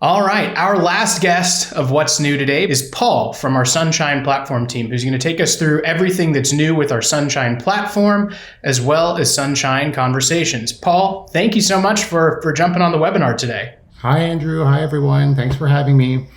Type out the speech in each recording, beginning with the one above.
All right, our last guest of What's New today is Paul from our Sunshine Platform team, who's going to take us through everything that's new with our Sunshine Platform, as well as Sunshine Conversations. Paul, thank you so much for jumping on the webinar today. Hi, Andrew. Hi, everyone. Thanks for having me.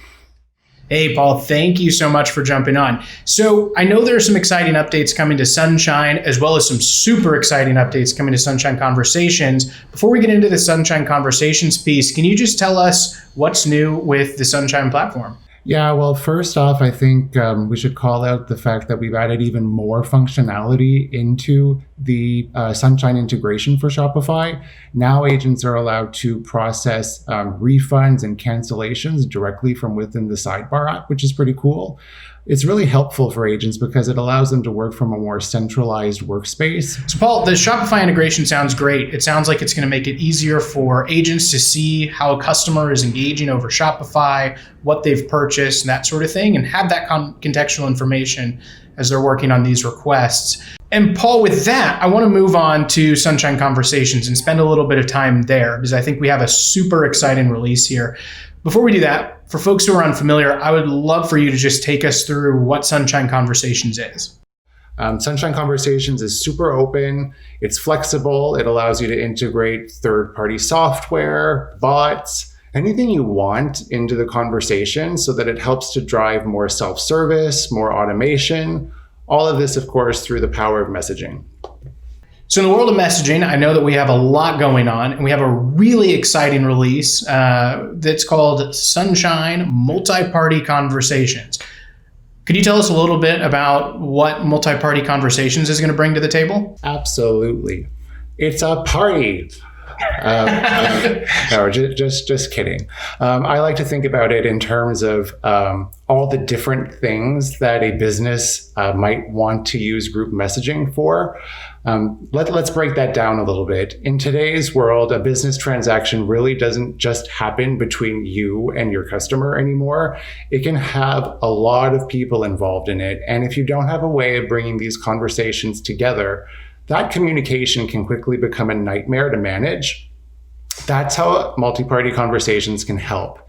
Hey, Paul, thank you so much for jumping on. So I know there are some exciting updates coming to Sunshine, as well as some super exciting updates coming to Sunshine Conversations. Before we get into the Sunshine Conversations piece, can you just tell us what's new with the Sunshine platform? Yeah, well, first off, I think we should call out the fact that we've added even more functionality into the Sunshine integration for Shopify. Now agents are allowed to process refunds and cancellations directly from within the sidebar app, which is pretty cool. It's really helpful for agents because it allows them to work from a more centralized workspace. So Paul, the Shopify integration sounds great. It sounds like it's going to make it easier for agents to see how a customer is engaging over Shopify, what they've purchased, and that sort of thing, and have that contextual information as they're working on these requests. And Paul, with that, I want to move on to Sunshine Conversations and spend a little bit of time there because I think we have a super exciting release here. Before we do that, for folks who are unfamiliar, I would love for you to just take us through what Sunshine Conversations is. Sunshine Conversations is super open. It's flexible. It allows you to integrate third-party software, bots, anything you want into the conversation so that it helps to drive more self-service, more automation. All of this, of course, through the power of messaging. So in the world of messaging, I know that we have a lot going on, and we have a really exciting release that's called Sunshine Multiparty Conversations. Could you tell us a little bit about what Multiparty Conversations is going to bring to the table? Absolutely. It's a party. No, just kidding. I like to think about it in terms of all the different things that a business might want to use group messaging for. Let's break that down a little bit. In today's world, a business transaction really doesn't just happen between you and your customer anymore. It can have a lot of people involved in it. And if you don't have a way of bringing these conversations together, that communication can quickly become a nightmare to manage. That's how Multiparty Conversations can help.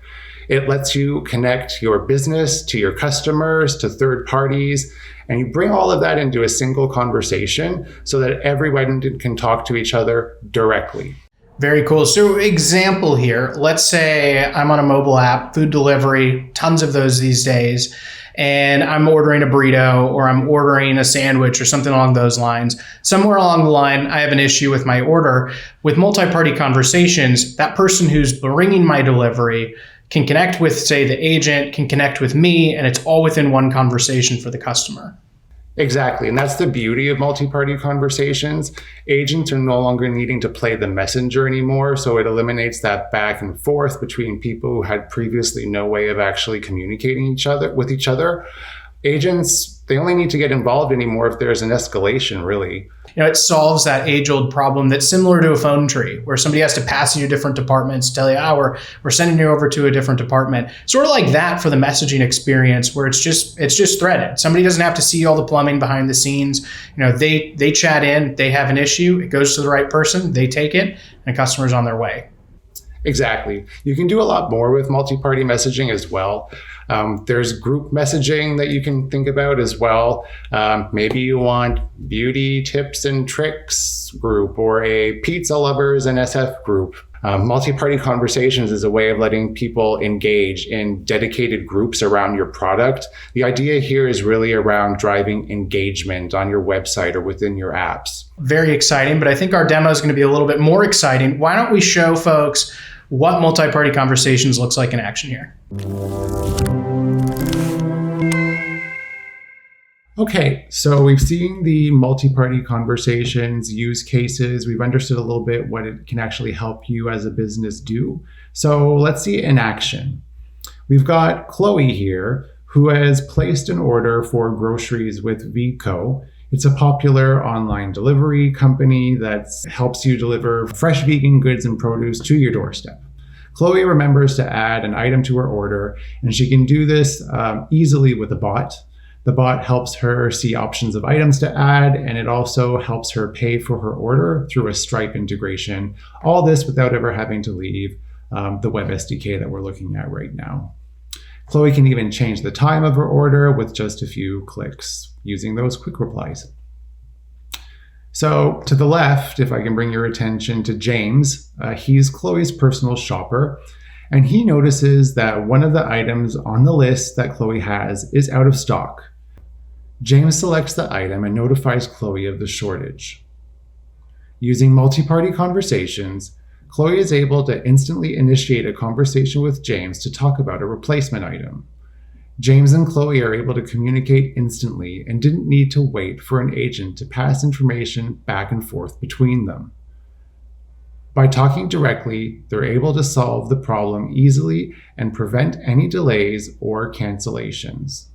It lets you connect your business to your customers, to third parties, and you bring all of that into a single conversation so that everyone can talk to each other directly. Very cool. So example here, let's say I'm on a mobile app, food delivery, tons of those these days, and I'm ordering a burrito or I'm ordering a sandwich or something along those lines. Somewhere along the line, I have an issue with my order. With Multiparty Conversations, that person who's bringing my delivery can connect with, say, the agent, can connect with me, and it's all within one conversation for the customer. Exactly. And that's the beauty of multi-party conversations. Agents are no longer needing to play the messenger anymore. So it eliminates that back and forth between people who had previously no way of actually communicating with each other. Agents, they only need to get involved anymore if there's an escalation, really. You know, it solves that age-old problem that's similar to a phone tree, where somebody has to pass you to different departments, tell you, we're sending you over to a different department. Sort of like that for the messaging experience, where it's just threaded. Somebody doesn't have to see all the plumbing behind the scenes. You know, they chat in, they have an issue, it goes to the right person, they take it, and the customer's on their way. Exactly. You can do a lot more with multi-party messaging as well. There's group messaging that you can think about as well. Maybe you want beauty tips and tricks group or a pizza lovers and SF group. Multi-party conversations is a way of letting people engage in dedicated groups around your product. The idea here is really around driving engagement on your website or within your apps. Very exciting, but I think our demo is going to be a little bit more exciting. Why don't we show folks what Multi-Party Conversations looks like in action here? Okay, so we've seen the multi-party conversations use cases. We've understood a little bit what it can actually help you as a business do. So let's see it in action. We've got Chloe here, who has placed an order for groceries with Vico. It's a popular online delivery company that helps you deliver fresh vegan goods and produce to your doorstep. Chloe remembers to add an item to her order, and she can do this easily with a bot. The bot helps her see options of items to add, and it also helps her pay for her order through a Stripe integration. All this without ever having to leave the web SDK that we're looking at right now. Chloe can even change the time of her order with just a few clicks using those quick replies. So to the left, if I can bring your attention to James, he's Chloe's personal shopper, and he notices that one of the items on the list that Chloe has is out of stock. James selects the item and notifies Chloe of the shortage. Using Multiparty Conversations, Chloe is able to instantly initiate a conversation with James to talk about a replacement item. James and Chloe are able to communicate instantly and didn't need to wait for an agent to pass information back and forth between them. By talking directly, they're able to solve the problem easily and prevent any delays or cancellations.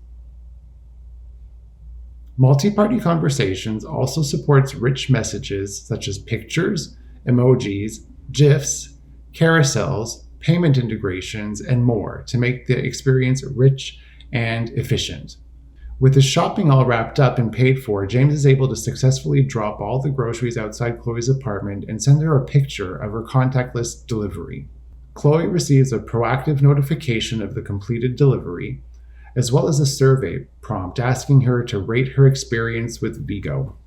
Multi-party conversations also supports rich messages such as pictures, emojis, GIFs, carousels, payment integrations, and more to make the experience rich and efficient. With his shopping all wrapped up and paid for, James is able to successfully drop all the groceries outside Chloe's apartment and send her a picture of her contactless delivery. Chloe receives a proactive notification of the completed delivery, as well as a survey prompt asking her to rate her experience with Vigo.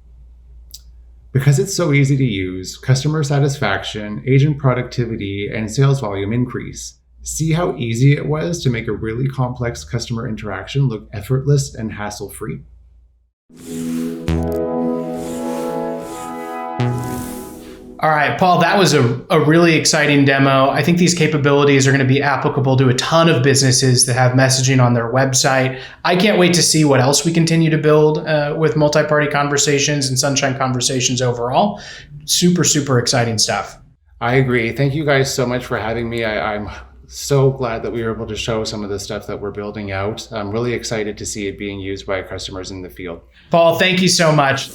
Because it's so easy to use, customer satisfaction, agent productivity, and sales volume increase. See how easy it was to make a really complex customer interaction look effortless and hassle-free? All right, Paul, that was a really exciting demo. I think these capabilities are going to be applicable to a ton of businesses that have messaging on their website. I can't wait to see what else we continue to build with Multi-Party Conversations and Sunshine Conversations overall. Super, super exciting stuff. I agree. Thank you guys so much for having me. I'm so glad that we were able to show some of the stuff that we're building out. I'm really excited to see it being used by customers in the field. Paul, thank you so much.